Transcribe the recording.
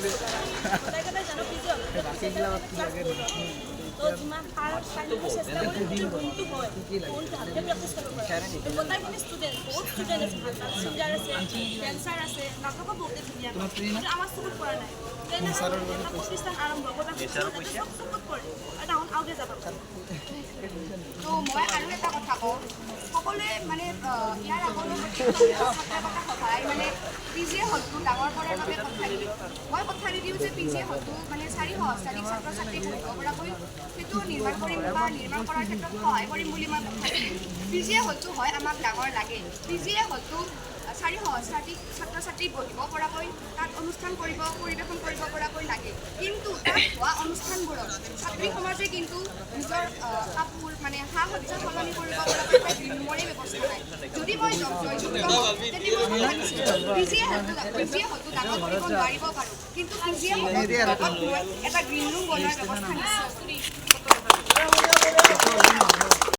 সদায় জানো পিজি তো যিমান চেষ্টা কৰি যোনটো হয় কোনটো হাতে প্ৰেক্টিছ কৰিব পাৰে গোটেইখিনি ষ্টুডেণ্ট বহুত ষ্টুডেণ্ট আছে ভাল ভাল ছিংগাৰ আছে ডেন্সাৰ আছে নাটকো বহুতে ধুনীয়া কিন্তু আমাৰ চকুত পৰা নাই তেনেহ'লে এটা প্ৰতিষ্ঠান আৰম্ভ কৰিব চকুত পৰে এটা আউটে যাব তো মই আৰু এটা কথা কওঁ সকলোৱে মানে ইয়াৰ আগলৈ সহায় মানে পিজিয়ে হলটো ডাঙৰ কৰাৰ বাবে কথা দিওঁ মই কথা নিদিওঁ যে পিজিয়ে হলটো মানে 400 অষ্টাধিক ছাত্ৰ ছাত্ৰী পঢ়িব পৰাকৈ সেইটো নিৰ্মাণ কৰিম বা নিৰ্মাণ কৰাৰ ক্ষেত্ৰত সহায় কৰিম বুলি মই কথা দিওঁ পিজিয়ে হলটো হয় আমাক ডাঙৰ লাগে পিজিয়ে হলটো 400 অষ্টাধিক ছাত্ৰ ছাত্ৰী বহিব পৰাকৈ তাত অনুষ্ঠান পৰিৱেশন কৰিব পৰাকৈ লাগে কিন্তু তাত হোৱা অনুষ্ঠানবোৰত ছাত্ৰী সমাজে কিন্তু নিজৰ কাপোৰ মানে সা সজ্জা সলনি কৰিব পৰাকৈ গ্ৰীণ ৰুমৰে ব্যৱস্থা নাই যদি মই জয়যুক্ত হওঁ তেন্তে মই পিজিয়ে হলটো ডাঙৰ কৰিব নোৱাৰিব পাৰোঁ কিন্তু পিজিয়ে হলত এটা গ্ৰীণ ৰুম বনোৱাৰ ব্যৱস্থা নিশ্চয়